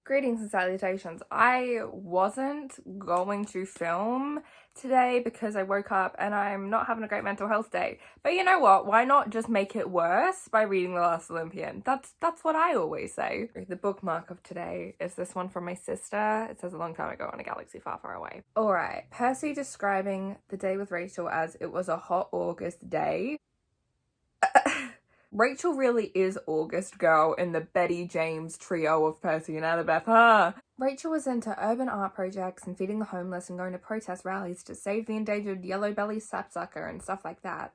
Greetings and salutations. I wasn't going to film today because I woke up and I'm not having a great mental health day. But you know what? Why not just make it worse by reading The Last Olympian? That's what I always say. The bookmark of today is this one from my sister. It says a long time ago on a galaxy far, far away. Alright, Percy describing the day with Rachel as it was a hot August day. Rachel really is August girl in the Betty James trio of Percy and Annabeth, huh? Rachel was into urban art projects and feeding the homeless and going to protest rallies to save the endangered yellow-bellied sapsucker and stuff like that.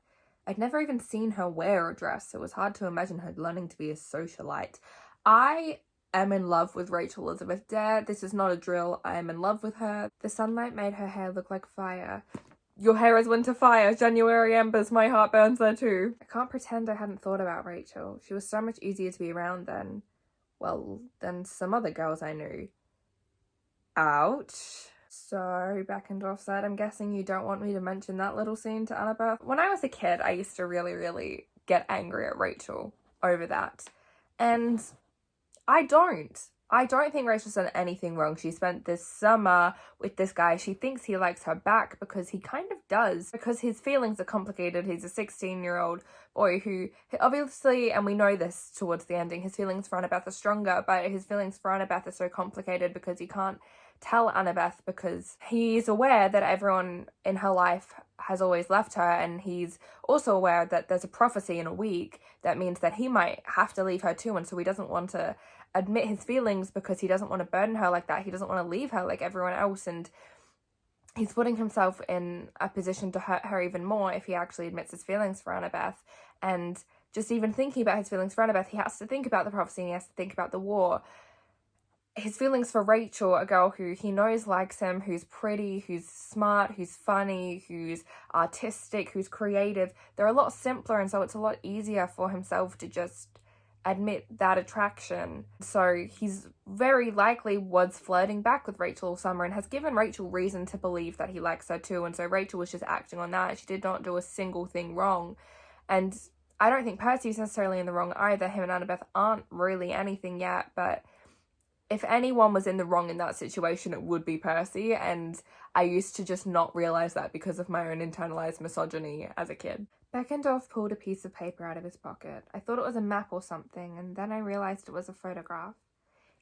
I'd never even seen her wear a dress, so it was hard to imagine her learning to be a socialite. I am in love with Rachel Elizabeth Dare. This is not a drill. I am in love with her. The sunlight made her hair look like fire. Your hair is winter fire, January embers, my heart burns there too. I can't pretend I hadn't thought about Rachel. She was so much easier to be around than some other girls I knew. Ouch. So, Beckendorf said, I'm guessing you don't want me to mention that little scene to Annabeth? When I was a kid, I used to really get angry at Rachel over that. And I don't think Rachel's done anything wrong. She spent this summer with this guy. She thinks he likes her back because he kind of does. Because his feelings are complicated. He's a 16-year-old boy who obviously, and we know this towards the ending, his feelings for Annabeth are stronger, but his feelings for Annabeth are so complicated because he can't tell Annabeth because he's aware that everyone in her life has always left her, and he's also aware that there's a prophecy in a week that means that he might have to leave her too, and so he doesn't want to admit his feelings because he doesn't want to burden her like that. He doesn't want to leave her like everyone else, and he's putting himself in a position to hurt her even more if he actually admits his feelings for Annabeth. And just even thinking about his feelings for Annabeth, he has to think about the prophecy and he has to think about the war. His feelings for Rachel, a girl who he knows likes him, who's pretty, who's smart, who's funny, who's artistic, who's creative, they're a lot simpler, and so it's a lot easier for himself to just admit that attraction. So he's very likely was flirting back with Rachel all summer and has given Rachel reason to believe that he likes her too, and so Rachel was just acting on that. She did not do a single thing wrong. And I don't think Percy's necessarily in the wrong either. Him and Annabeth aren't really anything yet, but if anyone was in the wrong in that situation, it would be Percy, and I used to just not realise that because of my own internalised misogyny as a kid. Beckendorf pulled a piece of paper out of his pocket. I thought it was a map or something, and then I realised it was a photograph.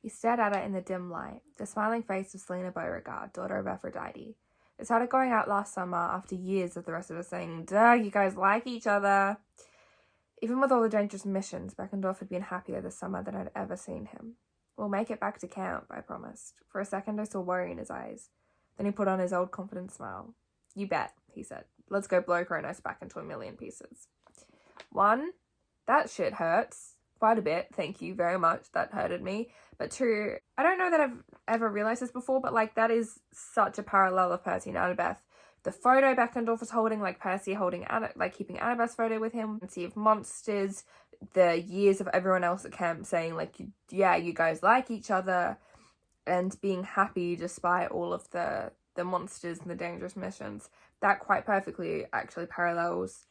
He stared at it in the dim light, the smiling face of Selena Beauregard, daughter of Aphrodite. They started going out last summer after years of the rest of us saying, duh, you guys like each other. Even with all the dangerous missions, Beckendorf had been happier this summer than I'd ever seen him. We'll make it back to camp, I promised. For a second I saw worry in his eyes. Then he put on his old confident smile. You bet, he said. Let's go blow Kronos back into a million pieces. 1, that shit hurts. Quite a bit, thank you very much. That hurted me. But 2, I don't know that I've ever realised this before, but like that is such a parallel of Percy and Annabeth. The photo Beckendorf was holding, like Percy holding keeping Annabeth's photo with him. Sea of Monsters, the years of everyone else at camp saying like, yeah, you guys like each other, and being happy despite all of the monsters and the dangerous missions. That quite perfectly actually parallels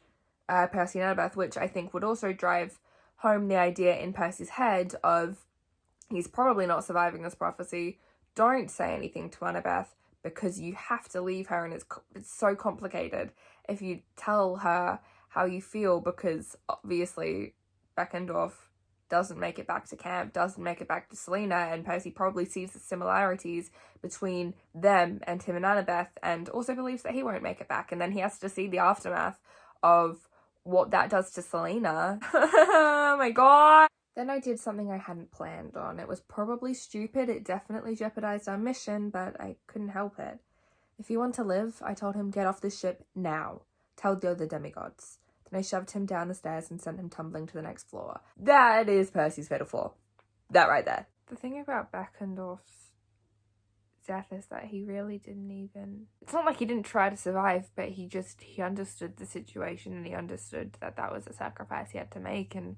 Percy and Annabeth, which I think would also drive home the idea in Percy's head of he's probably not surviving this prophecy. Don't say anything to Annabeth because you have to leave her, and it's so complicated if you tell her how you feel, because obviously Beckendorf doesn't make it back to camp, doesn't make it back to Selena, and Percy probably sees the similarities between them and him and Annabeth, and also believes that he won't make it back, and then he has to see the aftermath of what that does to Selena. Oh my god! Then I did something I hadn't planned on. It was probably stupid, it definitely jeopardized our mission, but I couldn't help it. If you want to live, I told him, get off this ship now. Tell the other demigods. Then I shoved him down the stairs and sent him tumbling to the next floor. That is Percy's fatal flaw. That right there. The thing about Beckendorf's death is that he really didn't even... It's not like he didn't try to survive, but he understood the situation, and he understood that that was a sacrifice he had to make, and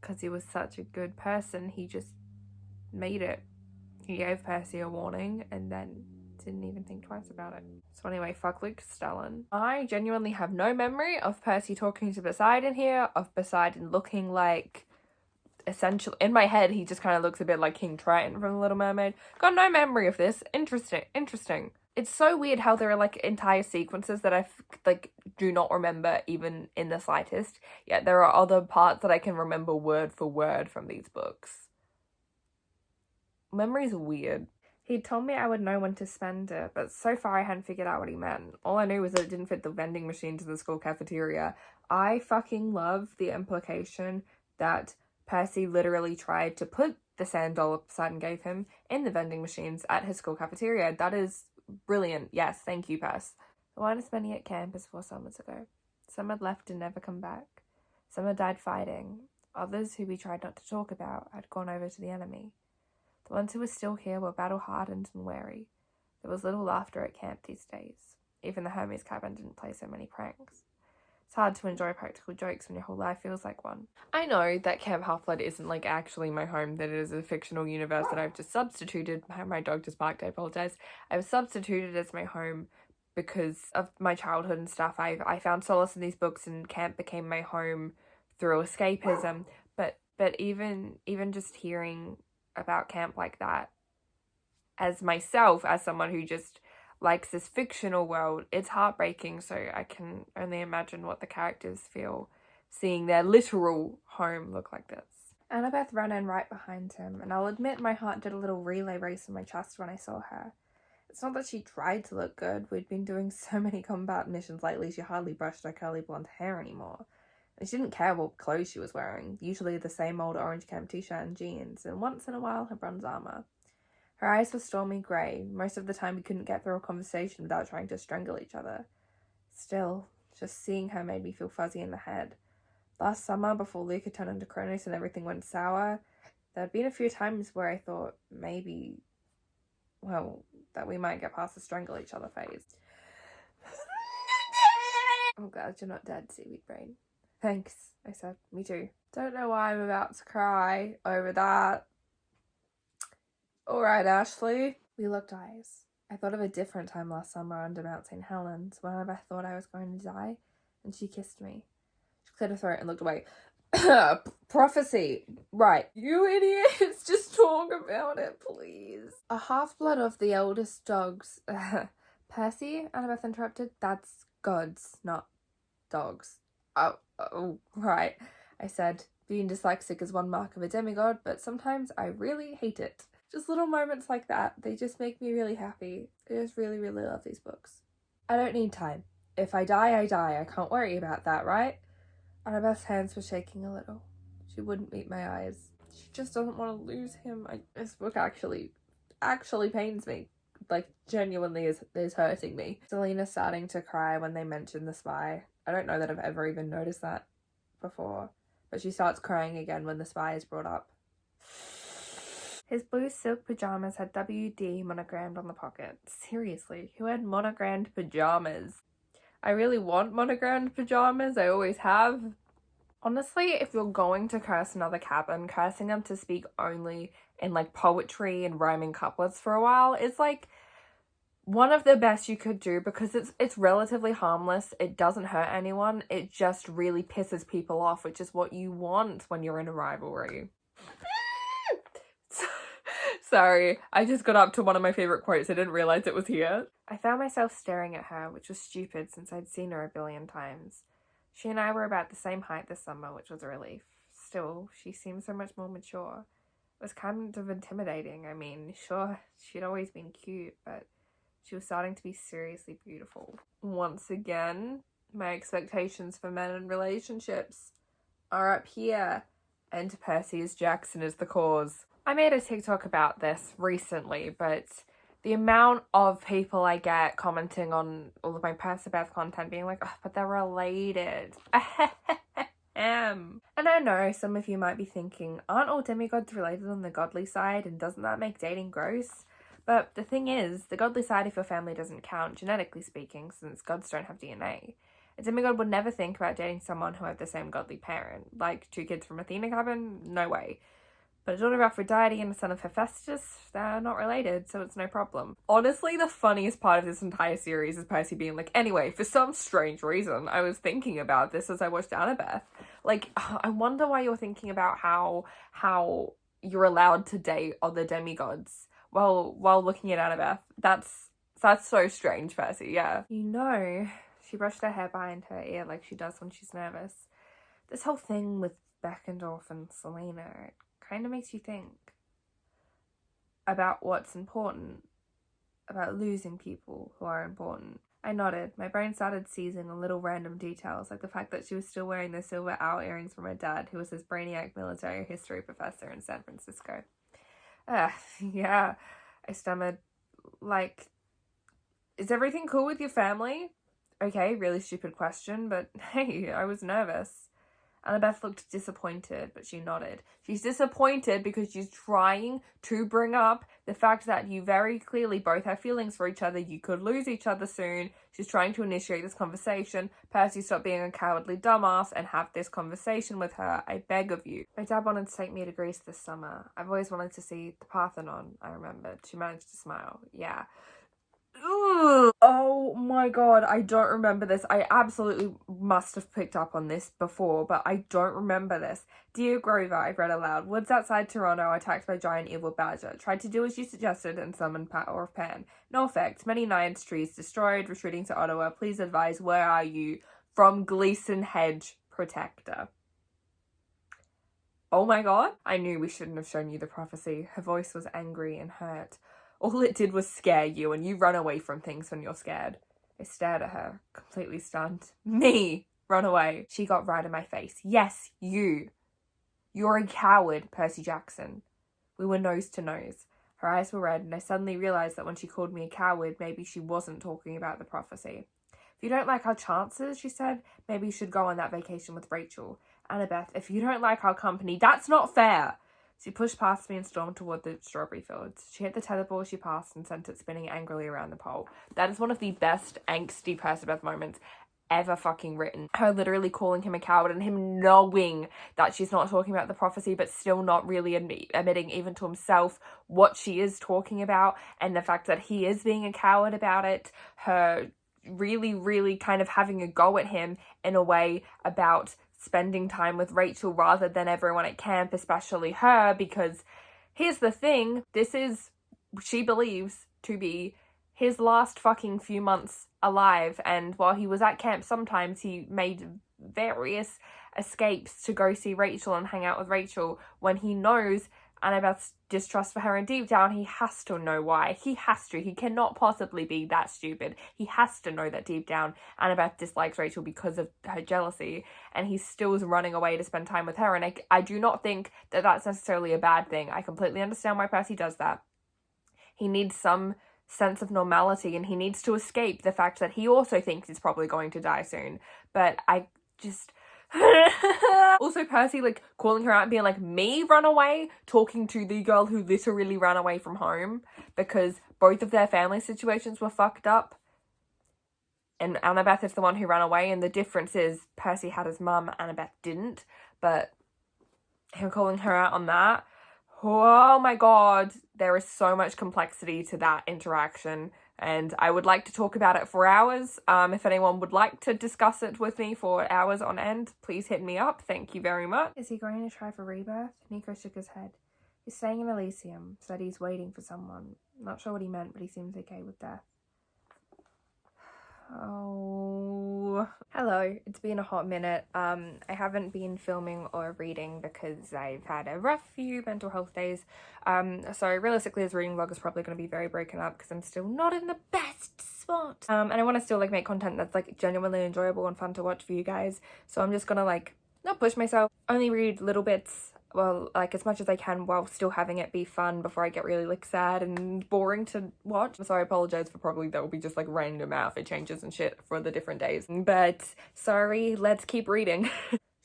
because he was such a good person, he just made it. He gave Percy a warning and then didn't even think twice about it. So anyway, fuck Luke Stellan. I genuinely have no memory of Percy talking to Poseidon here, of Poseidon looking like essentially, in my head, he just kind of looks a bit like King Triton from The Little Mermaid. Got no memory of this. Interesting. It's so weird how there are, like, entire sequences that I, like, do not remember even in the slightest. Yet there are other parts that I can remember word for word from these books. Memory's weird. He told me I would know when to spend it, but so far I hadn't figured out what he meant. All I knew was that it didn't fit the vending machine to the school cafeteria. I fucking love the implication that Percy literally tried to put the sand doll Poseidon gave him in the vending machines at his school cafeteria. That is brilliant. Yes, thank you, Percy. The widest many at camp is 4 summers ago. Some had left and never come back. Some had died fighting. Others, who we tried not to talk about, had gone over to the enemy. The ones who were still here were battle-hardened and wary. There was little laughter at camp these days. Even the Hermes cabin didn't play so many pranks. It's hard to enjoy practical jokes when your whole life feels like one. I know that Camp Half-Blood isn't, like, actually my home, that it is a fictional universe that I've just substituted. My dog just barked, I apologize. I've substituted as my home because of my childhood and stuff. I found solace in these books, and camp became my home through escapism. But even just hearing about camp like that, as myself, as someone who just likes this fictional world, it's heartbreaking. So I can only imagine what the characters feel seeing their literal home look like this. Annabeth ran in right behind him, and I'll admit my heart did a little relay race in my chest when I saw her. It's not that she tried to look good. We'd been doing so many combat missions lately, she hardly brushed her curly blonde hair anymore. And she didn't care what clothes she was wearing, usually the same old orange camp t-shirt and jeans, and once in a while her bronze armour. Her eyes were stormy grey. Most of the time we couldn't get through a conversation without trying to strangle each other. Still, just seeing her made me feel fuzzy in the head. Last summer, before Luke had turned into Kronos and everything went sour, there had been a few times where I thought maybe, well, that we might get past the strangle each other phase. I'm glad you're not dead, seaweed brain. Thanks, I said. Me too. Don't know why I'm about to cry over that. Alright, Ashlee. We looked eyes. I thought of a different time last summer under Mount St. Helens when I thought I was going to die, and she kissed me. She cleared her throat and looked away. Prophecy. Right. You idiots, just talk about it, please. A half-blood of the eldest dogs. Percy, Annabeth interrupted. That's gods, not dogs. Oh, right, I said. Being dyslexic is one mark of a demigod, but sometimes I really hate it. Just little moments like that, they just make me really happy. I just really, really love these books. I don't need time. If I die, I die. I can't worry about that, right? Annabeth's hands were shaking a little. She wouldn't meet my eyes. She just doesn't want to lose him. This book actually pains me. Like, genuinely is hurting me. Selena's starting to cry when they mention the spy. I don't know that I've ever even noticed that before, but she starts crying again when the spy is brought up. His blue silk pajamas had WD monogrammed on the pocket. Seriously, who had monogrammed pajamas? I really want monogrammed pajamas, I always have. Honestly, if you're going to curse another cabin, cursing them to speak only in, like, poetry and rhyming couplets for a while is, like, one of the best you could do, because it's relatively harmless. It doesn't hurt anyone. It just really pisses people off, which is what you want when you're in a rivalry. Sorry, I just got up to one of my favourite quotes. I didn't realise it was here. I found myself staring at her, which was stupid since I'd seen her a billion times. She and I were about the same height this summer, which was a relief. Still, she seemed so much more mature. It was kind of intimidating. I mean, sure, she'd always been cute, but she was starting to be seriously beautiful. Once again, my expectations for men and relationships are up here, and Percy's Jackson is the cause. I made a TikTok about this recently, but the amount of people I get commenting on all of my Percy Beth content being like, oh, but they're related. And I know some of you might be thinking, aren't all demigods related on the godly side, and doesn't that make dating gross? But the thing is, the godly side of your family doesn't count, genetically speaking, since gods don't have DNA. A demigod would never think about dating someone who had the same godly parent. Like, 2 kids from Athena cabin? No way. But a daughter of Aphrodite and a son of Hephaestus, they're not related, so it's no problem. Honestly, the funniest part of this entire series is Percy being like, anyway, for some strange reason, I was thinking about this as I watched Annabeth. Like, I wonder why you're thinking about how you're allowed to date other demigods while looking at Annabeth. That's so strange, Percy, yeah. You know, she brushed her hair behind her ear like she does when she's nervous. This whole thing with Beckendorf and Selena, it kind of makes you think about what's important, about losing people who are important. I nodded. My brain started seizing on little random details, like the fact that she was still wearing the silver owl earrings from her dad, who was his brainiac military history professor in San Francisco. Yeah, I stammered. Like, is everything cool with your family? Okay, really stupid question, but hey, I was nervous. Annabeth looked disappointed, but she nodded. She's disappointed because she's trying to bring up the fact that you very clearly both have feelings for each other. You could lose each other soon. She's trying to initiate this conversation. Percy, stop being a cowardly dumbass and have this conversation with her. I beg of you. My dad wanted to take me to Greece this summer. I've always wanted to see the Parthenon, I remembered. She managed to smile. Yeah. Ugh. Oh my god, I don't remember this. I absolutely must have picked up on this before, but I don't remember this. Dear Grover, I read aloud. Woods outside Toronto attacked by giant evil badger. Tried to do as you suggested and summoned Power of Pan. No effect. Many naiads trees destroyed. Retreating to Ottawa. Please advise, where are you? From Gleason Hedge Protector. Oh my god. I knew we shouldn't have shown you the prophecy. Her voice was angry and hurt. All it did was scare you, and you run away from things when you're scared. I stared at her, completely stunned. Me! Run away. She got right in my face. Yes, you. You're a coward, Percy Jackson. We were nose to nose. Her eyes were red, and I suddenly realised that when she called me a coward, maybe she wasn't talking about the prophecy. If you don't like our chances, she said, maybe you should go on that vacation with Rachel. Annabeth, if you don't like our company, that's not fair! She pushed past me and stormed toward the strawberry fields. She hit the tetherball she passed and sent it spinning angrily around the pole. That is one of the best angsty Perciveth moments ever fucking written. Her literally calling him a coward and him knowing that she's not talking about the prophecy but still not really admitting even to himself what she is talking about, and the fact that he is being a coward about it. Her really kind of having a go at him in a way about spending time with Rachel rather than everyone at camp, especially her, because here's the thing, this is, she believes to be his last fucking few months alive, and while he was at camp, sometimes he made various escapes to go see Rachel and hang out with Rachel when he knows Annabeth's distrust for her, and deep down he has to know why. He cannot possibly be that stupid. He has to know that deep down Annabeth dislikes Rachel because of her jealousy, and he still is running away to spend time with her, and I do not think that that's necessarily a bad thing. I completely understand why Percy does that. He needs some sense of normality, and he needs to escape the fact that he also thinks he's probably going to die soon, but I just... Also, Percy, like, calling her out and being like, me run away, talking to the girl who literally ran away from home because both of their family situations were fucked up, and Annabeth is the one who ran away, and the difference is Percy had his mum, Annabeth didn't, but him calling her out on that, oh my god, there is so much complexity to that interaction, and I would like to talk about it for hours. If anyone would like to discuss it with me for hours on end, please hit me up. Thank you very much. Is he going to try for rebirth? Nico shook his head. He's staying in Elysium, said he's waiting for someone. Not sure what he meant, but he seems okay with death. Oh, hello. It's been a hot minute. I haven't been filming or reading because I've had a rough few mental health days. So realistically, this reading vlog is probably going to be very broken up because I'm still not in the best spot. And I want to still, like, make content that's, like, genuinely enjoyable and fun to watch for you guys. So I'm just gonna, like, not push myself, only read little bits, well, like, as much as I can while still having it be fun before I get really, like, sad and boring to watch. So I apologize for probably there will be just, like, random outfit changes and shit for the different days. But sorry, let's keep reading.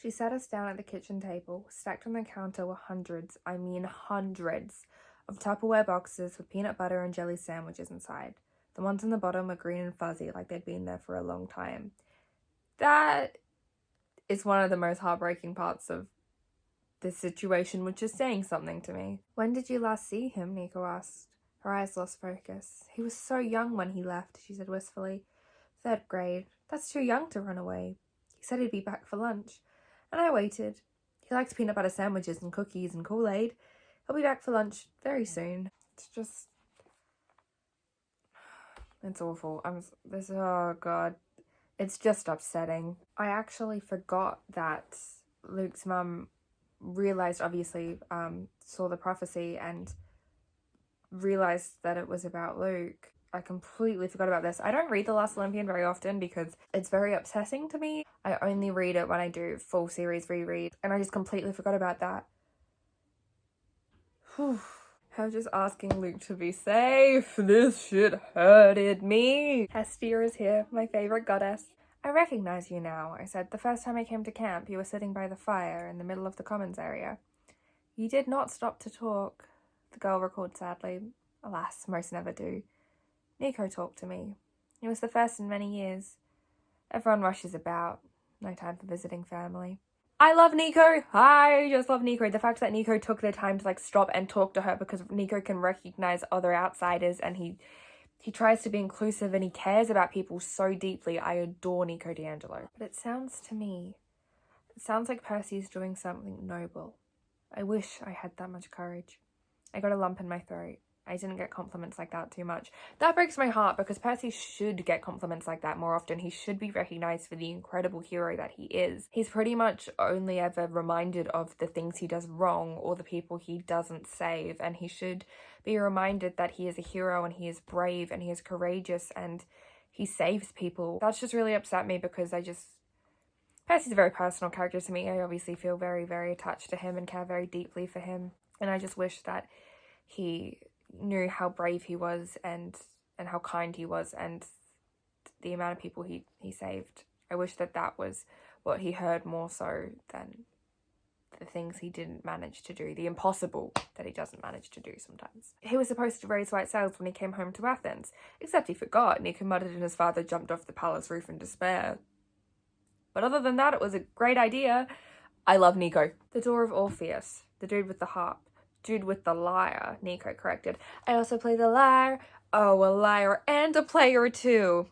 She sat us down at the kitchen table. Stacked on the counter were hundreds, I mean hundreds, of Tupperware boxes with peanut butter and jelly sandwiches inside. The ones on the bottom were green and fuzzy, like they'd been there for a long time. That is one of the most heartbreaking parts of this situation, which is saying something to me. When did you last see him? Nico asked. Her eyes lost focus. He was so young when he left, she said wistfully. 3rd grade. That's too young to run away. He said he'd be back for lunch. And I waited. He likes peanut butter sandwiches and cookies and Kool-Aid. He'll be back for lunch very soon. It's just... It's awful. Oh god. It's just upsetting. I actually forgot that Luke's mum realized, obviously, saw the prophecy and realized that it was about Luke. I completely forgot about this. I don't read The Last Olympian very often because it's very upsetting to me. I only read it when I do full series reread, and I just completely forgot about that. Whew. I was just asking Luke to be safe. This shit hurted me. Hestia is here, my favorite goddess. I recognize you now, I said. The first time I came to camp, you were sitting by the fire in the middle of the commons area. You did not stop to talk, the girl recalled sadly. Alas, most never do. Nico talked to me. It was the first in many years. Everyone rushes about. No time for visiting family. I love Nico. I just love Nico. The fact that Nico took the time to stop and talk to her, because Nico can recognize other outsiders and he tries to be inclusive and he cares about people so deeply. I adore Nico D'Angelo. But it sounds like Percy's doing something noble. I wish I had that much courage. I got a lump in my throat. I didn't get compliments like that too much. That breaks my heart because Percy should get compliments like that more often. He should be recognized for the incredible hero that he is. He's pretty much only ever reminded of the things he does wrong or the people he doesn't save, and he should be reminded that he is a hero and he is brave and he is courageous and he saves people. That's just really upset me because Percy's a very personal character to me. I obviously feel very, very attached to him and care very deeply for him, and I just wish that he knew how brave he was and how kind he was and the amount of people he saved. I wish that was what he heard more so than the things he didn't manage to do, the impossible that he doesn't manage to do sometimes. He was supposed to raise white sails when he came home to Athens, except he forgot. Nico muttered and his father jumped off the palace roof in despair. But other than that, it was a great idea. I love Nico. The Door of Orpheus, the dude with the harp. Dude with the lyre, Nico corrected. I also play the lyre. Oh, a liar and a player too.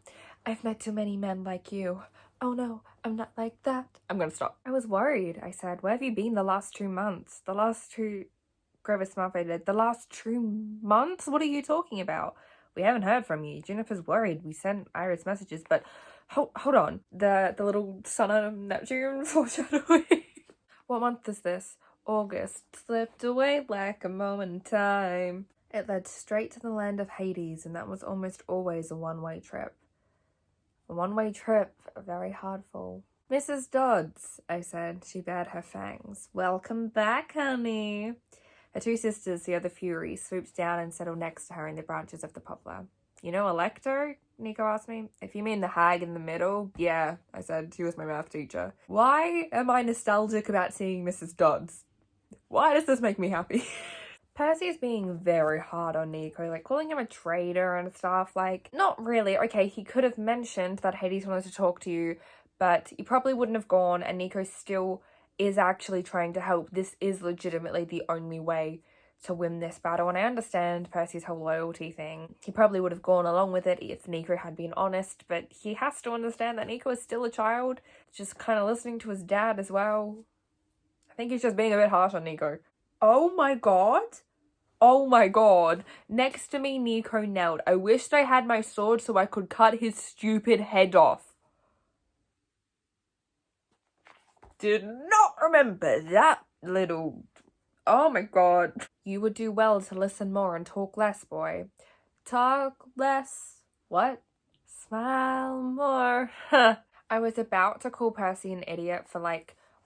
I've met too many men like you. Oh no, I'm not like that. I'm gonna stop. I was worried, I said. Where have you been the last 2 months? Grover smiled. The last 2 months? What are you talking about? We haven't heard from you. Juniper's worried. We sent Iris messages, but hold on. The little son of Neptune foreshadowing. What month is this? August slipped away like a moment in time. It led straight to the land of Hades, and that was almost always a one-way trip. A one-way trip, a very hard fall. Mrs. Dodds, I said. She bared her fangs. Welcome back, honey. Her 2 sisters, the other Furies, swooped down and settled next to her in the branches of the poplar. You know Elector? Nico asked me. If you mean the hag in the middle, yeah, I said. She was my math teacher. Why am I nostalgic about seeing Mrs. Dodds? Why does this make me happy? Percy's being very hard on Nico, calling him a traitor and stuff, not really. Okay, he could have mentioned that Hades wanted to talk to you, but he probably wouldn't have gone, and Nico still is actually trying to help. This is legitimately the only way to win this battle, and I understand Percy's whole loyalty thing. He probably would have gone along with it if Nico had been honest, but he has to understand that Nico is still a child, just kind of listening to his dad as well. I think he's just being a bit harsh on Nico. Oh my god. Oh my god. Next to me, Nico knelt. I wished I had my sword so I could cut his stupid head off. Did not remember that little... Oh my god. You would do well to listen more and talk less, boy. Talk less. What? Smile more. I was about to call Percy an idiot for,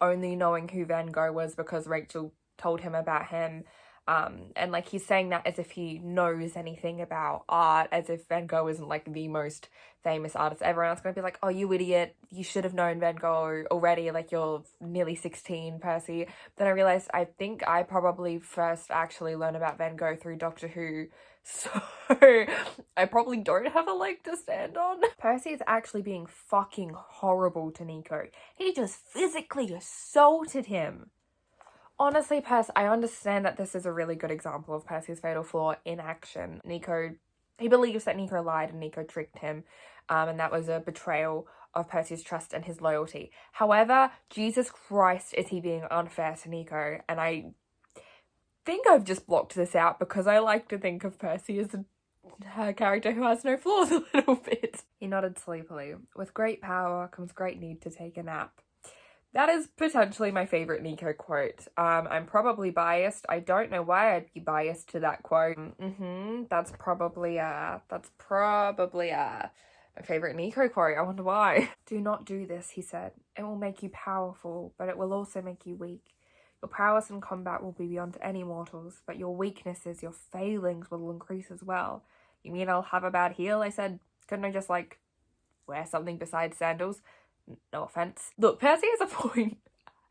only knowing who Van Gogh was because Rachel told him about him. And he's saying that as if he knows anything about art, as if Van Gogh isn't the most famous artist ever. And I was gonna be like, oh, you idiot, you should have known Van Gogh already, you're nearly 16, Percy. Then I realized I think I probably first actually learned about Van Gogh through Doctor Who, so I probably don't have a leg to stand on. Percy is actually being fucking horrible to Nico. He just physically assaulted him. Honestly, Percy, I understand that this is a really good example of Percy's fatal flaw in action. He believes that Nico lied and Nico tricked him, and that was a betrayal of Percy's trust and his loyalty. However, Jesus Christ, is he being unfair to Nico, and I think I've just blocked this out because I like to think of Percy as a character who has no flaws a little bit. He nodded sleepily. With great power comes great need to take a nap. That is potentially my favourite Nico quote. I'm probably biased. I don't know why I'd be biased to that quote. That's probably my favourite Nico quote. I wonder why. Do not do this, he said. It will make you powerful, but it will also make you weak. Your prowess in combat will be beyond any mortals, but your weaknesses, your failings will increase as well. You mean I'll have a bad heel? I said. Couldn't I just, like, wear something besides sandals? No offense. Look, Percy has a point.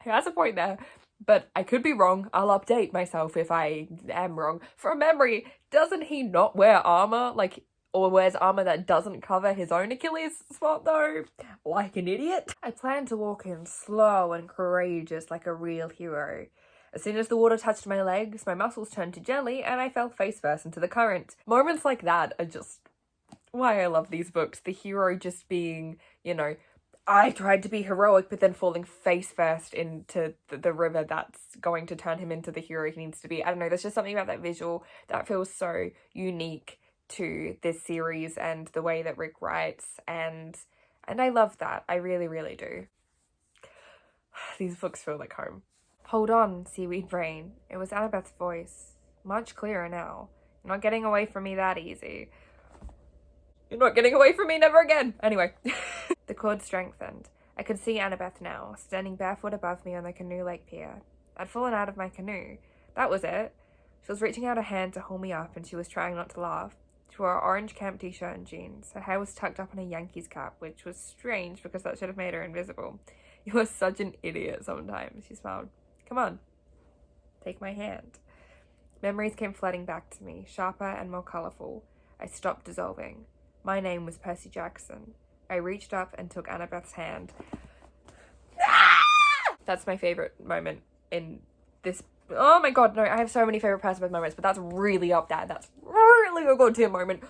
He has a point there, but I could be wrong. I'll update myself if I am wrong. From memory, doesn't he not wear armor? Like, or wears armor that doesn't cover his own Achilles spot though? Like an idiot? I planned to walk in slow and courageous like a real hero. As soon as the water touched my legs, my muscles turned to jelly and I fell face first into the current. Moments like that are just why I love these books. The hero just being, you know, I tried to be heroic, but then falling face first into the river that's going to turn him into the hero he needs to be. I don't know, there's just something about that visual that feels so unique to this series and the way that Rick writes, and I love that. I really, really do. These books feel like home. Hold on, seaweed brain. It was Annabeth's voice. Much clearer now. You're not getting away from me that easy. You're not getting away from me, never again. Anyway. The cord strengthened. I could see Annabeth now, standing barefoot above me on the canoe lake pier. I'd fallen out of my canoe. That was it. She was reaching out a hand to hold me up, and she was trying not to laugh. She wore an orange camp t-shirt and jeans. Her hair was tucked up in a Yankees cap, which was strange because that should have made her invisible. You are such an idiot sometimes, she smiled. Come on. Take my hand. Memories came flooding back to me, sharper and more colourful. I stopped dissolving. My name was Percy Jackson. I reached up and took Annabeth's hand. That's my favourite moment in this. Oh my god, no, I have so many favourite Percy moments, but that's really up there. That's really a good tier moment.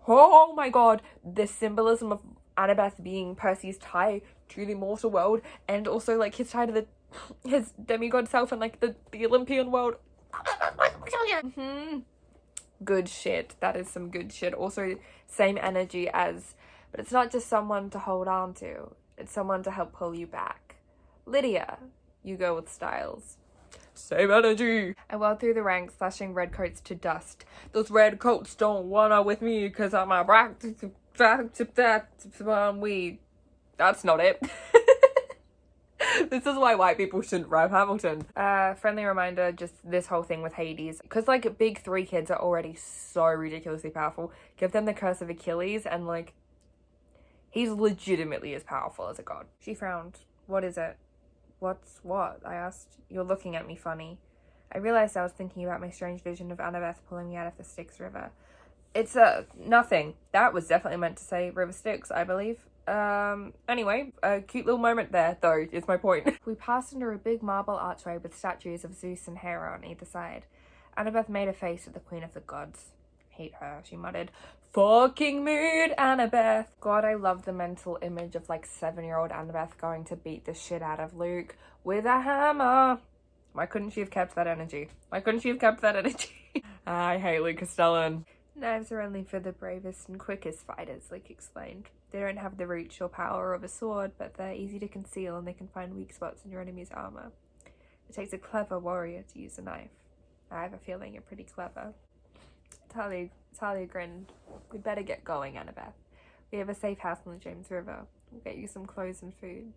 Oh my god, the symbolism of Annabeth being Percy's tie to the mortal world, and also like his tie to his demigod self and like the Olympian world. Good shit. That is some good shit. Also, same energy as, but it's not just someone to hold on to. It's someone to help pull you back. Lydia, you go with Styles. Same energy. I whirled through the ranks, slashing redcoats to dust. Those redcoats don't wanna with me because I'm a weed. That's not it. This is why white people shouldn't rap Hamilton. Friendly reminder, just this whole thing with Hades. Because, like, big three kids are already so ridiculously powerful. Give them the curse of Achilles and, like, he's legitimately as powerful as a god. She frowned. What is it? What's what? I asked. You're looking at me funny. I realized I was thinking about my strange vision of Annabeth pulling me out of the Styx River. It's, nothing. That was definitely meant to say River Styx, I believe. Anyway, a cute little moment there, though, is my point. We passed under a big marble archway with statues of Zeus and Hera on either side. Annabeth made a face at the Queen of the Gods. Hate her, she muttered. Fucking mood, Annabeth. God, I love the mental image of, like, 7-year-old Annabeth going to beat the shit out of Luke with a hammer. Why couldn't she have kept that energy? Why couldn't she have kept that energy? I hate Luke Castellan. Knives are only for the bravest and quickest fighters, Luke explained. They don't have the reach or power of a sword, but they're easy to conceal and they can find weak spots in your enemy's armor. It takes a clever warrior to use a knife. I have a feeling you're pretty clever. Talia grinned. We'd better get going, Annabeth. We have a safe house on the James River. We'll get you some clothes and food.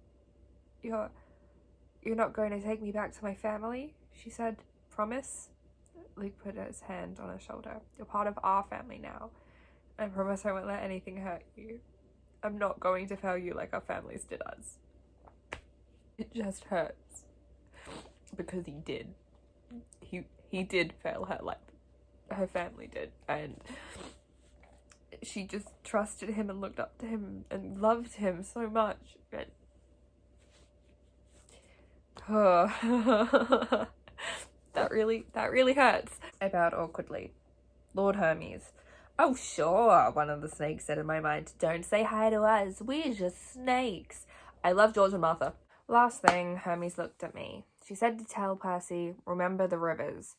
You're not going to take me back to my family? She said. Promise? Luke put his hand on her shoulder. You're part of our family now. I promise I won't let anything hurt you. I'm not going to fail you like our families did us. It just hurts. Because he did. He did fail her like her family did. And she just trusted him and looked up to him and loved him so much. And That really hurts. I bowed awkwardly. Lord Hermes, Oh, sure, one of the snakes said in my mind. Don't say hi to us. We're just snakes. I love George and Martha. Last thing, Hermes looked at me. She said to tell Percy, remember the rivers.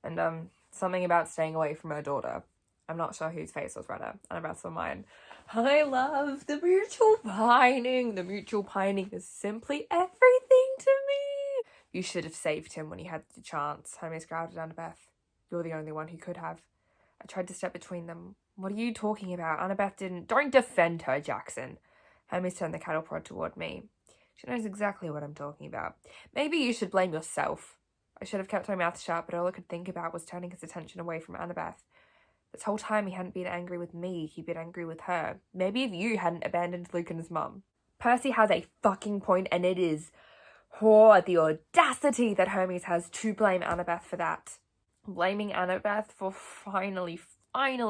And, something about staying away from her daughter. I'm not sure whose face was redder. Annabeth's or mine. I love the mutual pining. The mutual pining is simply everything to me. You should have saved him when you had the chance, Hermes growled at Annabeth. You're the only one who could have. I tried to step between them. What are you talking about? Annabeth didn't. Don't defend her, Jackson. Hermes turned the cattle prod toward me. She knows exactly what I'm talking about. Maybe you should blame yourself. I should have kept my mouth shut, but all I could think about was turning his attention away from Annabeth. This whole time he hadn't been angry with me, he'd been angry with her. Maybe if you hadn't abandoned Luke and his mum. Percy has a fucking point, and it is the audacity that Hermes has to blame Annabeth for that. Blaming Annabeth for finally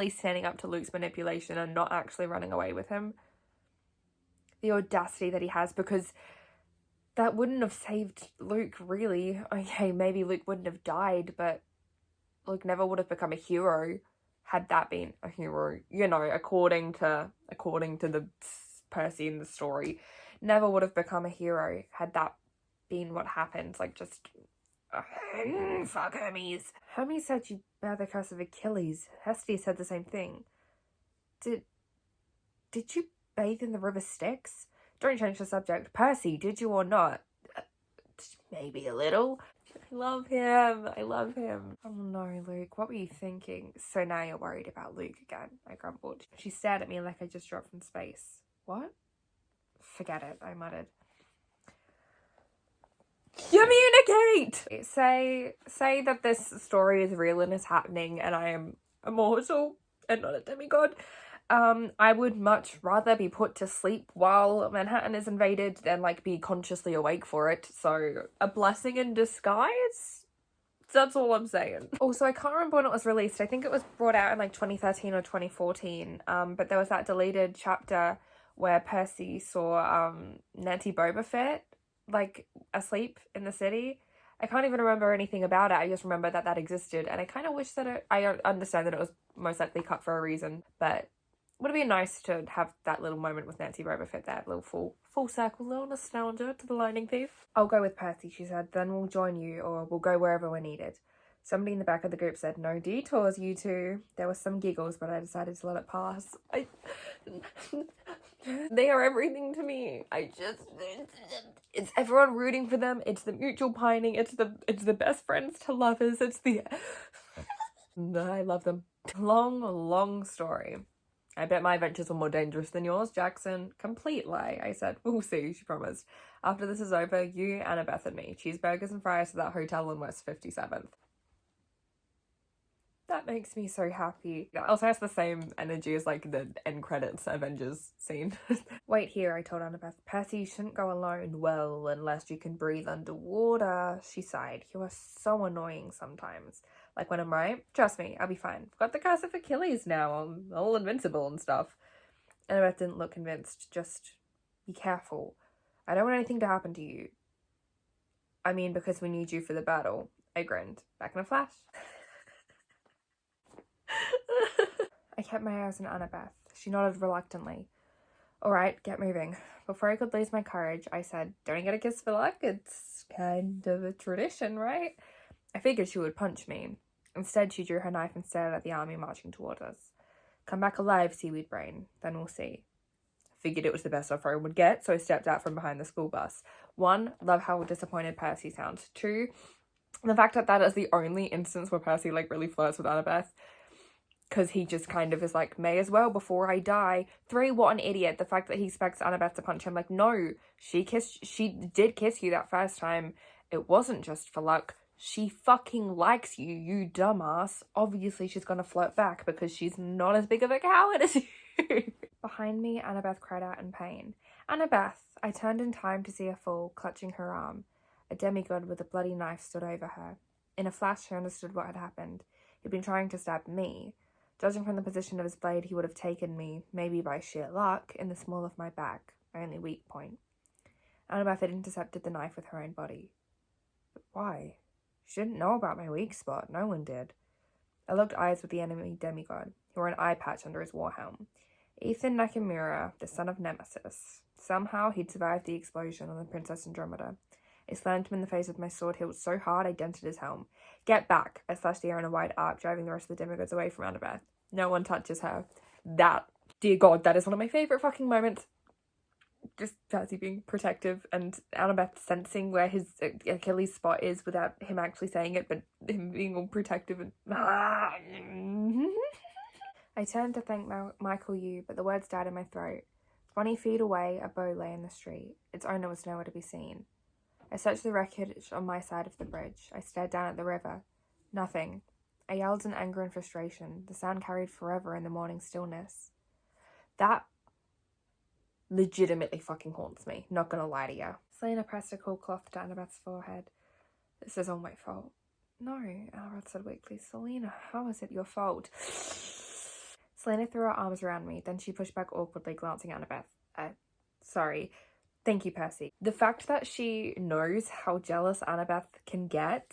standing up to Luke's manipulation and not actually running away with him. The audacity that he has, because that wouldn't have saved Luke, really. Okay, maybe Luke wouldn't have died, but Luke never would have become a hero had that been a hero. You know, according to the Percy in the story, never would have become a hero had that been what happened. Like, just fuck Hermes. Hermes said you bear the curse of Achilles. Hestia said the same thing. Did you bathe in the river Styx? Don't change the subject. Percy, did you or not? Maybe a little. I love him. Oh no, Luke, what were you thinking? So now you're worried about Luke again, I grumbled. She stared at me like I just dropped from space. What? Forget it, I muttered. Communicate! Say that this story is real and is happening and I am immortal and not a demigod. I would much rather be put to sleep while Manhattan is invaded than, like, be consciously awake for it. So, a blessing in disguise? That's all I'm saying. Also, I can't remember when it was released. I think it was brought out in, like, 2013 or 2014. But there was that deleted chapter where Percy saw, Nancy Boba Fett, like, asleep in the city. I can't even remember anything about it. I just remember that existed. And I kind of wish that I understand that it was most likely cut for a reason. But would it be nice to have that little moment with Nancy Boba Fett, that little full circle, little nostalgia to the Lightning Thief? I'll go with Percy, she said. Then we'll join you, or we'll go wherever we're needed. Somebody in the back of the group said, no detours, you two. There were some giggles, but I decided to let it pass. They are everything to me. It's everyone rooting for them. It's the mutual pining. It's the best friends to lovers. I love them. Long story. I bet my adventures were more dangerous than yours, Jackson. Complete lie, I said. We'll see, she promised. After this is over, you, Annabeth, and me. Cheeseburgers and fries to that hotel on West 57th. That makes me so happy. It also has the same energy as, like, the end credits Avengers scene. Wait here, I told Annabeth. Percy, you shouldn't go alone. Well, unless you can breathe underwater, she sighed. You are so annoying sometimes. Like when I'm right? Trust me, I'll be fine. I've got the curse of Achilles now. I'm all invincible and stuff. Annabeth didn't look convinced. Just be careful. I don't want anything to happen to you. I mean, because we need you for the battle. I grinned. Back in a flash. I kept my eyes on Annabeth. She nodded reluctantly. All right, get moving. Before I could lose my courage, I said, don't get a kiss for luck? It's kind of a tradition, right? I figured she would punch me. Instead, she drew her knife and stared at the army marching toward us. Come back alive, seaweed brain. Then we'll see. I figured it was the best offer I would get, so I stepped out from behind the school bus. 1, love how disappointed Percy sounds. 2, the fact that is the only instance where Percy, like, really flirts with Annabeth. Because he just kind of is like, may as well before I die. 3, what an idiot. The fact that he expects Annabeth to punch him. Like, no, she did kiss you that first time. It wasn't just for luck. She fucking likes you, you dumbass. Obviously she's gonna flirt back because she's not as big of a coward as you. Behind me, Annabeth cried out in pain. Annabeth! I turned in time to see her fall, clutching her arm. A demigod with a bloody knife stood over her. In a flash, she understood what had happened. He'd been trying to stab me. Judging from the position of his blade, he would have taken me, maybe by sheer luck, in the small of my back, my only weak point. Annabeth had intercepted the knife with her own body. But why? She didn't know about my weak spot. No one did. I locked eyes with the enemy demigod. He wore an eye patch under his war helm. Ethan Nakamura, the son of Nemesis. Somehow he'd survived the explosion on the Princess Andromeda. I slammed him in the face with my sword hilt so hard I dented his helm. Get back! I slashed the air in a wide arc, driving the rest of the demigods away from Annabeth. No one touches her. That, dear God, that is one of my favourite fucking moments. Just Percy being protective and Annabeth sensing where his Achilles spot is without him actually saying it, but him being all protective and... I turned to thank Michael Yu, but the words died in my throat. 20 feet away, a boat lay in the street. Its owner was nowhere to be seen. I searched the wreckage on my side of the bridge. I stared down at the river. Nothing. I yelled in anger and frustration. The sound carried forever in the morning stillness. That legitimately fucking haunts me, not gonna lie to you. Selena pressed a cool cloth to Annabeth's forehead. This is all my fault. No, Annabeth said weakly. Selena, how is it your fault? Selena threw her arms around me, then she pushed back awkwardly, glancing at Annabeth. Sorry. Thank you, Percy. The fact that she knows how jealous Annabeth can get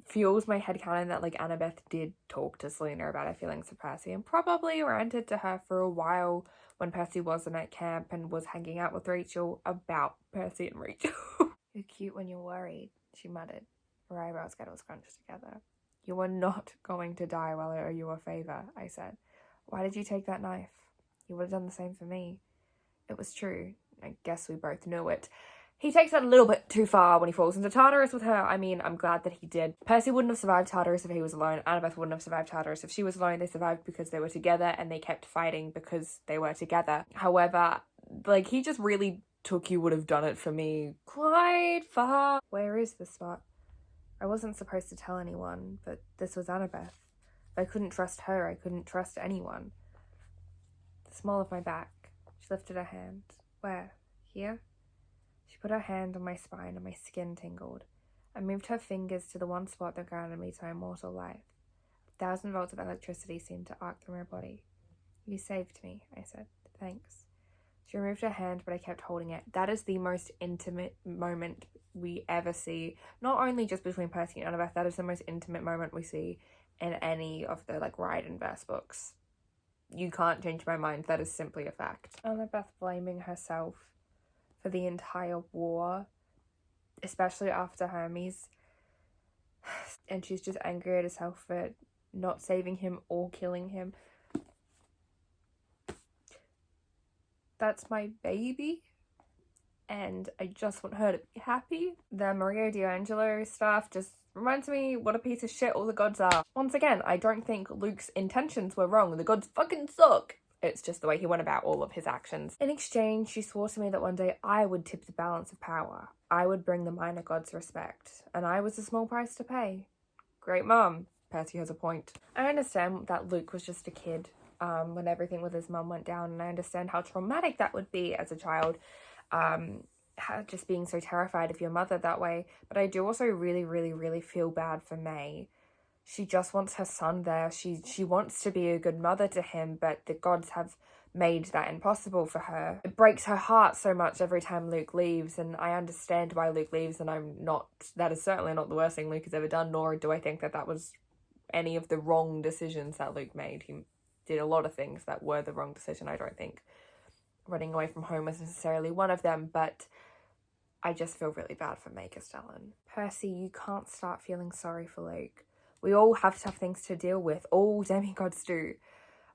fuels my headcanon that, like, Annabeth did talk to Selena about her feelings for Percy and probably ranted to her for a while when Percy wasn't at camp and was hanging out with Rachel about Percy and Rachel. You're cute when you're worried, she muttered. Her eyebrows got all scrunched together. You are not going to die while I owe you a favour, I said. Why did you take that knife? You would have done the same for me. It was true. I guess we both knew it. He takes it a little bit too far when he falls into Tartarus with her. I mean, I'm glad that he did. Percy wouldn't have survived Tartarus if he was alone. Annabeth wouldn't have survived Tartarus if she was alone. They survived because they were together and they kept fighting because they were together. However, like, he just really took you would have done it for me quite far. Where is the spot? I wasn't supposed to tell anyone, but this was Annabeth. If I couldn't trust her, I couldn't trust anyone. The small of my back. She lifted her hand. Where? Here? She put her hand on my spine and my skin tingled. I moved her fingers to the one spot that grounded me to my mortal life. 1,000 volts of electricity seemed to arc through my body. You saved me, I said. Thanks. She removed her hand, but I kept holding it. That is the most intimate moment we ever see. Not only just between Percy and Annabeth, that is the most intimate moment we see in any of the, like, Ride and Verse books. You can't change my mind. That is simply a fact. Annabeth blaming herself for the entire war, especially after Hermes. And she's just angry at herself for not saving him or killing him. That's my baby. And I just want her to be happy. The Maria D'Angelo stuff just reminds me what a piece of shit all the gods are. Once again, I don't think Luke's intentions were wrong. The gods fucking suck. It's just the way he went about all of his actions. In exchange, she swore to me that one day I would tip the balance of power. I would bring the minor gods respect. And I was a small price to pay. Great mum. Percy has a point. I understand that Luke was just a kid when everything with his mum went down. And I understand how traumatic that would be as a child. Just being so terrified of your mother that way. But I do also really, really, really feel bad for May. She just wants her son there. She wants to be a good mother to him, but the gods have made that impossible for her. It breaks her heart so much every time Luke leaves, and I understand why Luke leaves, and that is certainly not the worst thing Luke has ever done, nor do I think that was any of the wrong decisions that Luke made. He did a lot of things that were the wrong decision, I don't think. Running away from home was necessarily one of them, but I just feel really bad for May Castellan. Percy, you can't start feeling sorry for Luke. We all have tough things to deal with. All demigods do.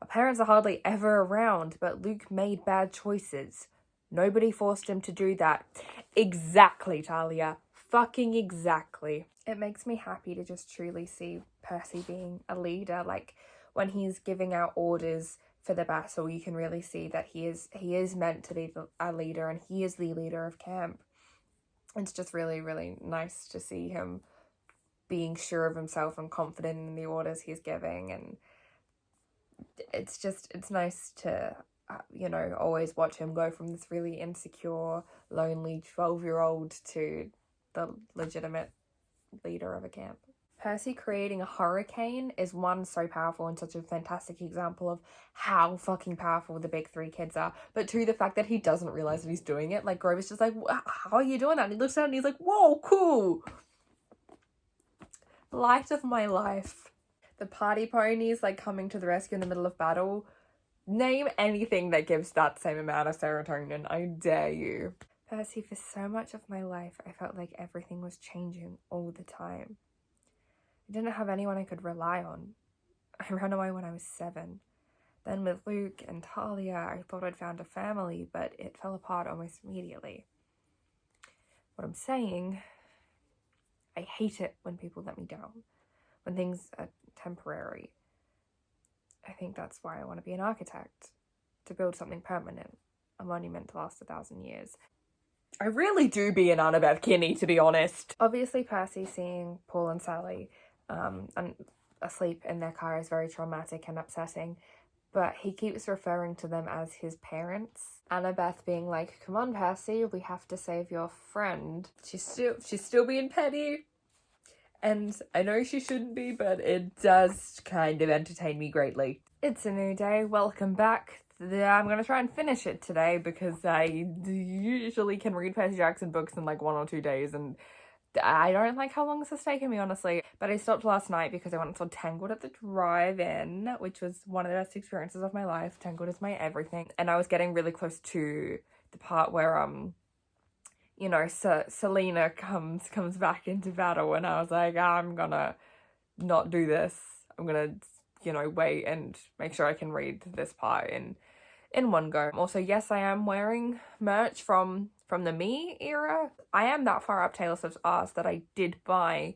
Our parents are hardly ever around, but Luke made bad choices. Nobody forced him to do that. Exactly, Talia. Fucking exactly. It makes me happy to just truly see Percy being a leader. Like, when he's giving out orders for the battle, you can really see that he is meant to be a leader, and he is the leader of camp. It's just really, really nice to see him being sure of himself and confident in the orders he's giving, and it's nice to always watch him go from this really insecure, lonely 12-year-old to the legitimate leader of a camp. Percy creating a hurricane is one so powerful and such a fantastic example of how fucking powerful the big three kids are, but two, the fact that he doesn't realize that he's doing it. Like, Grover's just like, how are you doing that? And he looks down and he's like, whoa, cool. Light of my life. The party ponies, like, coming to the rescue in the middle of battle. Name anything that gives that same amount of serotonin. I dare you. Percy, for so much of my life, I felt like everything was changing all the time. I didn't have anyone I could rely on. I ran away when I was 7. Then with Luke and Talia, I thought I'd found a family, but it fell apart almost immediately. What I'm saying, I hate it when people let me down, when things are temporary. I think that's why I want to be an architect, to build something permanent, a monument to last 1,000 years. I really do be an Annabeth Kinney, to be honest. Obviously, Percy seeing Paul and Sally and asleep in their car is very traumatic and upsetting, but he keeps referring to them as his parents. Annabeth being like, come on, Percy, we have to save your friend. She's still being petty, and I know she shouldn't be, but it does kind of entertain me greatly. It's a new day. Welcome back. I'm going to try and finish it today because I usually can read Percy Jackson books in like 1 or 2 days, and I don't like how long this has taken me, honestly. But I stopped last night because I went and saw Tangled at the drive-in, which was one of the best experiences of my life. Tangled is my everything. And I was getting really close to the part where, you know, Selena comes back into battle, and I was like, I'm gonna not do this. I'm gonna, you know, wait and make sure I can read this part in one go. Also, yes, I am wearing merch from the Me era. I am that far up Taylor Swift's arse that I did buy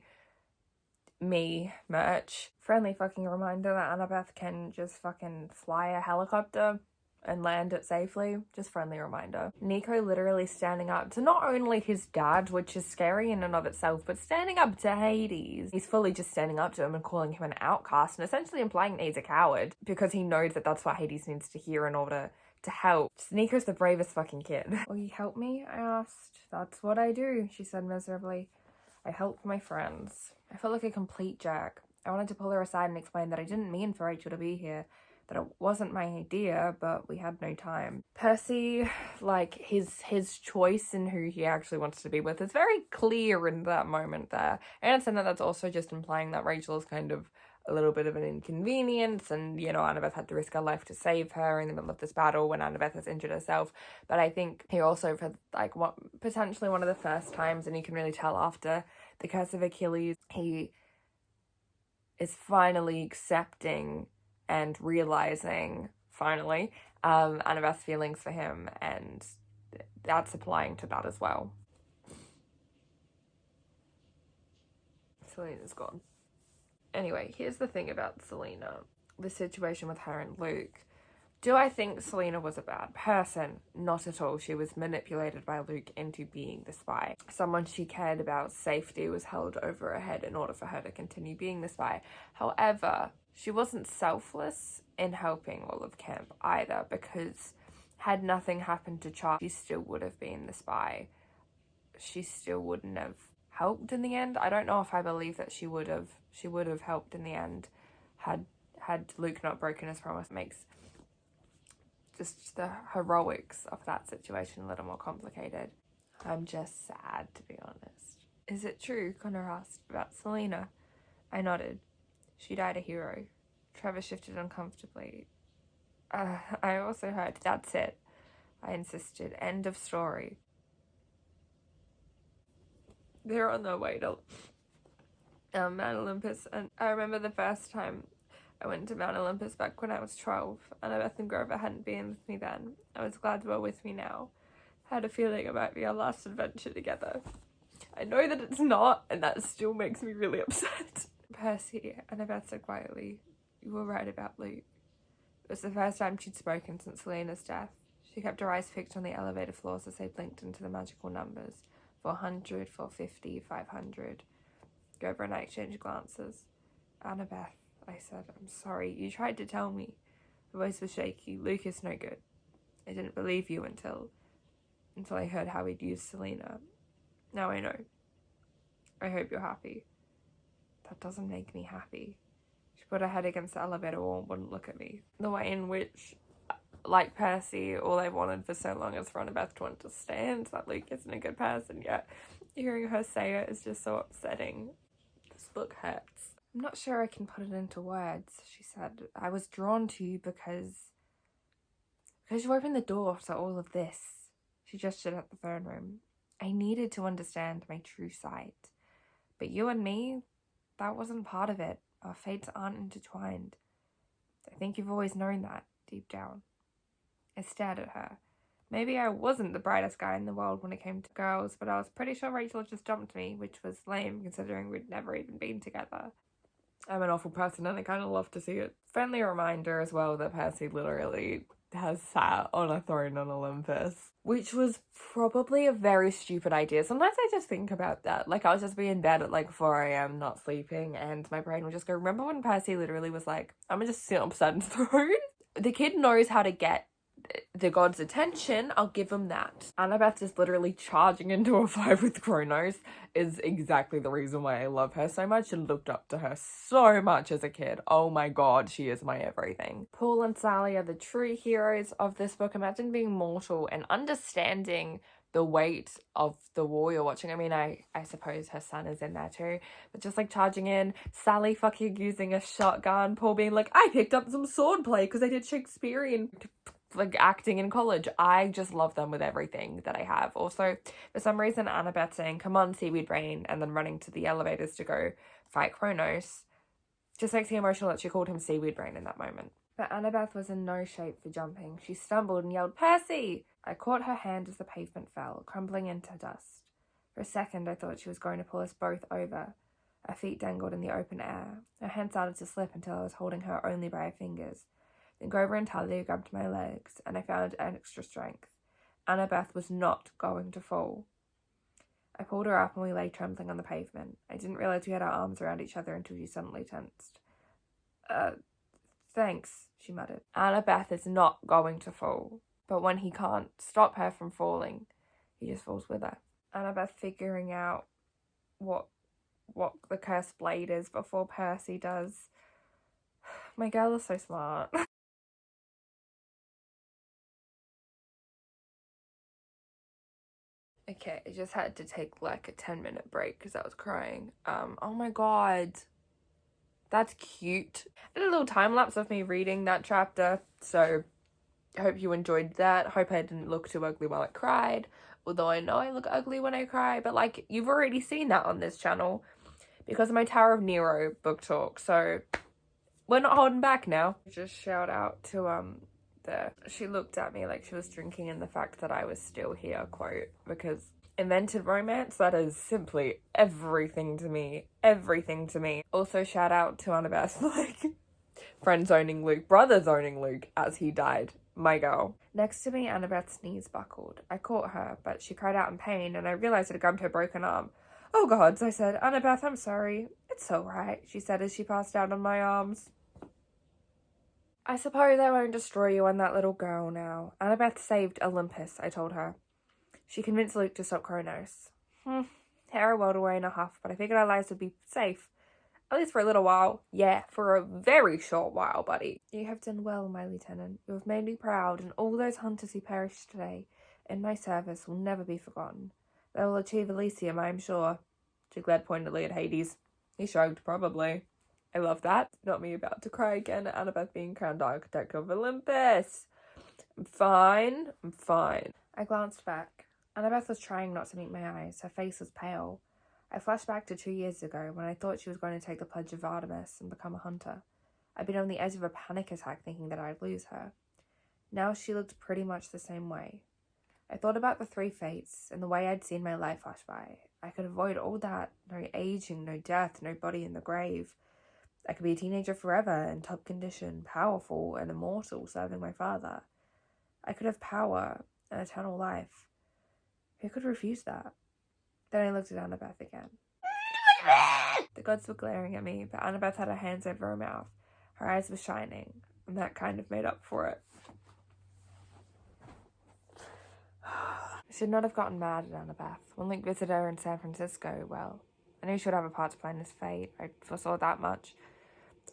Me merch. Friendly fucking reminder that Annabeth can just fucking fly a helicopter and land it safely. Just friendly reminder. Nico literally standing up to not only his dad, which is scary in and of itself, but standing up to Hades. He's fully just standing up to him and calling him an outcast and essentially implying that he's a coward because he knows that that's what Hades needs to hear in order to help. Nico's the bravest fucking kid. Will you help me? I asked. That's what I do, she said miserably. I help my friends. I felt like a complete jerk. I wanted to pull her aside and explain that I didn't mean for Rachel to be here, that it wasn't my idea, but we had no time. Percy, like, his choice in who he actually wants to be with is very clear in that moment there. I understand that that's also just implying that Rachel is kind of a little bit of an inconvenience, and, you know, Annabeth had to risk her life to save her in the middle of this battle when Annabeth has injured herself. But I think he also, for, like, potentially one of the first times, and you can really tell after the Curse of Achilles, he is finally accepting and realizing, finally, Annabeth's feelings for him, and that's applying to that as well. Selena's gone. Anyway, here's the thing about Selena. The situation with her and Luke. Do I think Selena was a bad person? Not at all. She was manipulated by Luke into being the spy. Someone she cared about safety was held over her head in order for her to continue being the spy. However, she wasn't selfless in helping Olive Camp either, because had nothing happened to Charles, she still would have been the spy. She still wouldn't have helped in the end. I don't know if I believe that she would have helped in the end had Luke not broken his promise. It makes just the heroics of that situation a little more complicated. I'm just sad, to be honest. Is it true, Connor asked, about Selena? I nodded. She died a hero. Trevor shifted uncomfortably. I also heard. That's it, I insisted. End of story. They're on their way to Mount Olympus, and I remember the first time I went to Mount Olympus back when I was 12, and Annabeth and Grover hadn't been with me then. I was glad they were with me now. I had a feeling it might be our last adventure together. I know that it's not, and that still makes me really upset. Percy, Annabeth said quietly, you were right about Luke. It was the first time she'd spoken since Selena's death. She kept her eyes fixed on the elevator floors as they blinked into the magical numbers. 400, 450, 500. Grover and I exchanged glances. Annabeth, I said, I'm sorry. You tried to tell me. The voice was shaky. Luke is no good. I didn't believe you until I heard how he'd used Selena. Now I know. I hope you're happy. That doesn't make me happy. She put her head against the elevator wall and wouldn't look at me. The way in which, like Percy, all I've wanted for so long is for Annabeth to understand that Luke isn't a good person, yet hearing her say it is just so upsetting. This book hurts. I'm not sure I can put it into words, she said. I was drawn to you because you opened the door to all of this. She gestured at the throne room. I needed to understand my true sight. But you and me, that wasn't part of it. Our fates aren't intertwined. I think you've always known that, deep down. I stared at her. Maybe I wasn't the brightest guy in the world when it came to girls, but I was pretty sure Rachel just dumped me, which was lame considering we'd never even been together. I'm an awful person and I kind of love to see it. Friendly reminder as well that Percy literally has sat on a throne on Olympus, which was probably a very stupid idea. Sometimes I just think about that. Like, I'll just be in bed at like 4 a.m. not sleeping, and my brain will just go, remember when Percy literally was like, I'm gonna just sit on Poseidon's throne? The kid knows how to get the god's attention, I'll give him that. Annabeth just literally charging into a fight with Kronos is exactly the reason why I love her so much and looked up to her so much as a kid. Oh my god, she is my everything. Paul and Sally are the true heroes of this book. Imagine being mortal and understanding the weight of the war you're watching. I mean, I suppose her son is in there too, but just like charging in, Sally fucking using a shotgun, Paul being like, I picked up some swordplay because I did Shakespearean like acting in college. I just love them with everything that I have. Also, for some reason, Annabeth saying, come on, seaweed brain, and then running to the elevators to go fight Kronos just makes me emotional that she called him seaweed brain in that moment. But Annabeth was in no shape for jumping. She stumbled and yelled, Percy! I caught her hand as the pavement fell, crumbling into dust. For a second, I thought she was going to pull us both over. Her feet dangled in the open air. Her hand started to slip until I was holding her only by her fingers. Then Grover and Talia grabbed my legs, and I found extra strength. Annabeth was not going to fall. I pulled her up and we lay trembling on the pavement. I didn't realize we had our arms around each other until she suddenly tensed. Thanks, she muttered. Annabeth is not going to fall. But when he can't stop her from falling, he just falls with her. Annabeth figuring out what the cursed blade is before Percy does. My girl is so smart. Okay, I just had to take like a 10-minute break because I was crying. Oh my god. That's cute. I did a little time lapse of me reading that chapter, so I hope you enjoyed that. Hope I didn't look too ugly while I cried, although I know I look ugly when I cry, but like, you've already seen that on this channel because of my Tower of Nero book talk, so we're not holding back now. Just shout out to she looked at me like she was drinking in the fact that I was still here quote, because invented romance, that is simply everything to me. Also shout out to Annabeth, like friend zoning Luke, brother zoning Luke as he died. My girl. Next to me, Annabeth's knees buckled. I caught her, but she cried out in pain and I realized it had grabbed her broken arm. Oh gods, I said. Annabeth, I'm sorry. It's alright, she said as she passed out on my arms. I suppose I won't destroy you and that little girl now. Annabeth saved Olympus, I told her. She convinced Luke to stop Kronos. They're a world away and a half, but I figured our lives would be safe. At least for a little while. Yeah, for a very short while, buddy. You have done well, my lieutenant. You have made me proud, and all those hunters who perished today in my service will never be forgotten. They will achieve Elysium, I am sure. She glared pointedly at Hades. He shrugged, probably. I love that. Not me about to cry again at Annabeth being crowned architect of Olympus. I'm fine. I glanced back. Annabeth was trying not to meet my eyes. Her face was pale. I flashed back to 2 years ago when I thought she was going to take the pledge of Artemis and become a hunter. I'd been on the edge of a panic attack thinking that I'd lose her. Now she looked pretty much the same way. I thought about the 3 fates and the way I'd seen my life flash by. I could avoid all that. No aging, no death, no body in the grave. I could be a teenager forever, in top condition, powerful and immortal, serving my father. I could have power and eternal life. Who could refuse that? Then I looked at Annabeth again. The gods were glaring at me, but Annabeth had her hands over her mouth. Her eyes were shining, and that kind of made up for it. I should not have gotten mad at Annabeth. When Luke visited her in San Francisco, well, I knew she would have a part to play in his fate. I foresaw that much.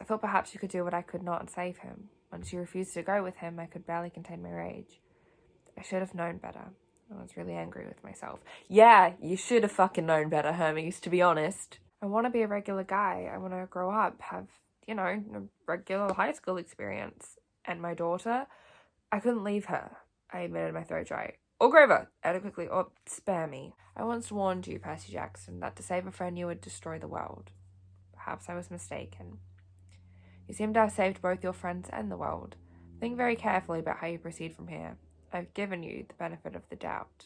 I thought perhaps she could do what I could not and save him. When she refused to go with him, I could barely contain my rage. I should have known better. I was really angry with myself. Yeah, you should have fucking known better, Hermes, to be honest. I want to be a regular guy. I want to grow up, have, you know, a regular high school experience. And my daughter, I couldn't leave her. I admitted my throat dry. Or Grover, added quickly, or spare me. I once warned you, Percy Jackson, that to save a friend you would destroy the world. Perhaps I was mistaken. You seem to have saved both your friends and the world. Think very carefully about how you proceed from here. I've given you the benefit of the doubt.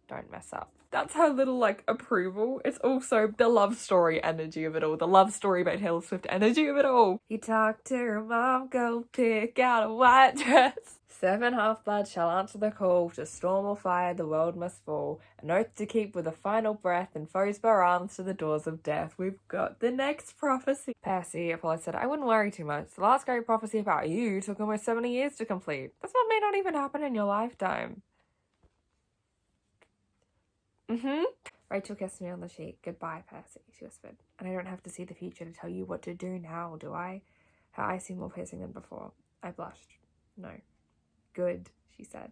Don't mess up. That's her little, like, approval. It's also the love story energy of it all. The love story about Taylor Swift energy of it all. You talk to her mom, go pick out a white dress. 7 half-bloods shall answer the call. To storm or fire, the world must fall. An oath to keep with a final breath, and foes bear arms to the doors of death. We've got the next prophecy. Percy, Apollo said, I wouldn't worry too much. The last great prophecy about you took almost 70 years to complete. That's what may not even happen in your lifetime. Rachel kissed me on the cheek. Goodbye, Percy, she whispered. And I don't have to see the future to tell you what to do now, do I? Her eyes seemed more piercing than before. I blushed. No. Good, she said.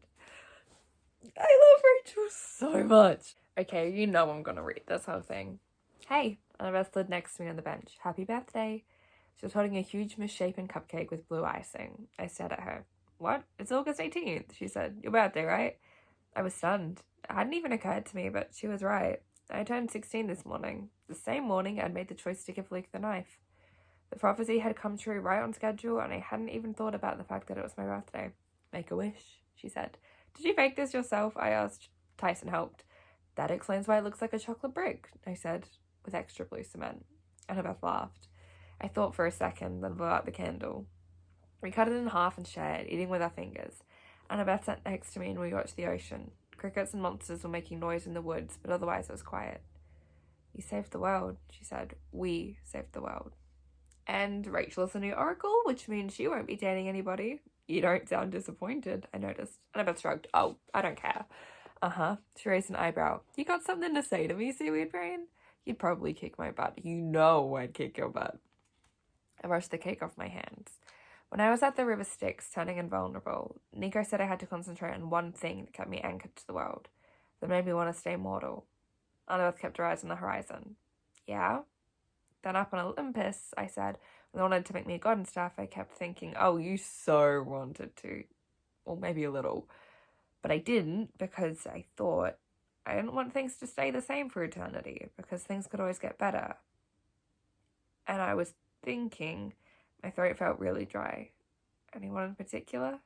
I love Rachel so much. Okay, you know I'm gonna read this whole thing. Hey, Annabeth slid next to me on the bench. Happy birthday. She was holding a huge misshapen cupcake with blue icing. I stared at her. What? It's August 18th, she said. Your birthday, right? I was stunned. It hadn't even occurred to me, but she was right. I turned 16 this morning. The same morning I'd made the choice to give Luke the knife. The prophecy had come true right on schedule, and I hadn't even thought about the fact that it was my birthday. Make a wish, she said. Did you bake this yourself? I asked. Tyson helped. That explains why it looks like a chocolate brick, I said, with extra blue cement. Annabeth laughed. I thought for a second, then blew out the candle. We cut it in half and shared, eating with our fingers. Annabeth sat next to me and we watched the ocean. Crickets and monsters were making noise in the woods, but otherwise it was quiet. You saved the world, she said. We saved the world. And Rachel is a new oracle, which means she won't be dating anybody. You don't sound disappointed, I noticed. Annabeth shrugged. Oh, I don't care. She raised an eyebrow. You got something to say to me, Seaweed Brain? You'd probably kick my butt. You know I'd kick your butt. I brushed the cake off my hands. When I was at the River Styx, turning invulnerable, Nico said I had to concentrate on one thing that kept me anchored to the world, that made me want to stay mortal. Annabeth kept her eyes on the horizon. Yeah? Then up on Olympus, I said, when they wanted to make me a god and stuff, I kept thinking, oh, you so wanted to. Or maybe a little. But I didn't, because I thought I didn't want things to stay the same for eternity, because things could always get better. And I was thinking, my throat felt really dry. Anyone in particular?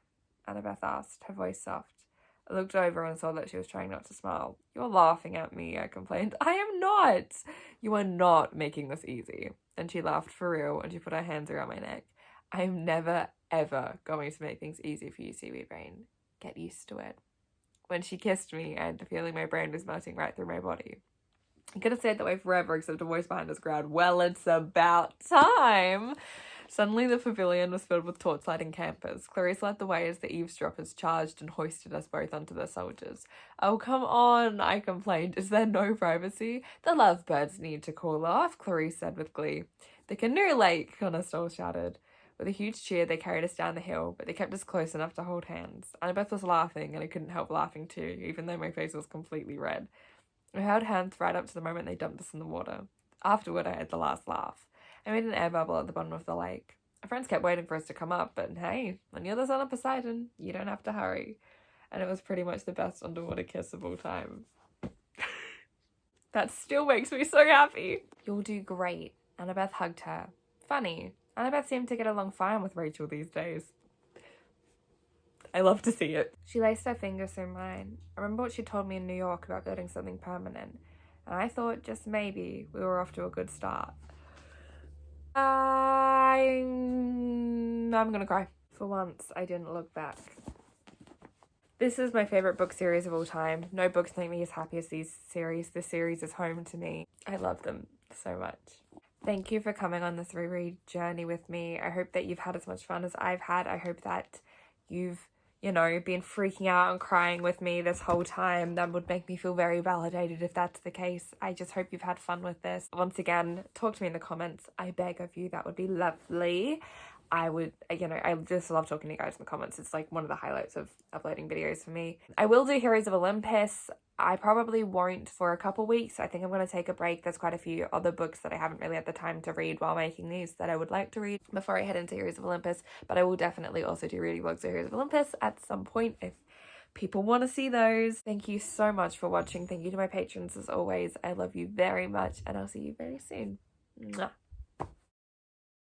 Annabeth asked, her voice soft. I looked over and saw that she was trying not to smile. You're laughing at me, I complained. I am not! You are not making this easy. And she laughed for real, and she put her hands around my neck. I am never, ever going to make things easy for you, Seaweed Brain. Get used to it. When she kissed me, I had the feeling my brain was melting right through my body. I could have stayed that way forever, except a voice behind us growled, well, it's about time! Suddenly the pavilion was filled with torchlighting campers. Clarice led the way as the eavesdroppers charged and hoisted us both onto their soldiers. Oh, come on, I complained. Is there no privacy? The lovebirds need to cool off, Clarice said with glee. The canoe lake, Conestole shouted. With a huge cheer, they carried us down the hill, but they kept us close enough to hold hands. Annabeth was laughing, and I couldn't help laughing too, even though my face was completely red. We held hands right up to the moment they dumped us in the water. Afterward, I had the last laugh. I made an air bubble at the bottom of the lake. Our friends kept waiting for us to come up, but hey, when you're the son of Poseidon, you don't have to hurry. And it was pretty much the best underwater kiss of all time. That still makes me so happy. You'll do great. Annabeth hugged her. Funny, Annabeth seemed to get along fine with Rachel these days. I love to see it. She laced her fingers through mine. I remember what she told me in New York about building something permanent, and I thought just maybe we were off to a good start. I'm gonna cry. For once, I didn't look back. This is my favourite book series of all time. No books make me as happy as these series. This series is home to me. I love them so much. Thank you for coming on this reread journey with me. I hope that you've had as much fun as I've had. I hope that you've, been freaking out and crying with me this whole time. That would make me feel very validated if that's the case. I just hope you've had fun with this. Once again, talk to me in the comments. I beg of you, that would be lovely. I would, you know, I just love talking to you guys in the comments. It's like one of the highlights of uploading videos for me. I will do Heroes of Olympus. I probably won't for a couple weeks. I think I'm going to take a break. There's quite a few other books that I haven't really had the time to read while making these that I would like to read before I head into Heroes of Olympus. But I will definitely also do reading vlogs of Heroes of Olympus at some point if people want to see those. Thank you so much for watching. Thank you to my patrons as always. I love you very much, and I'll see you very soon. Mwah.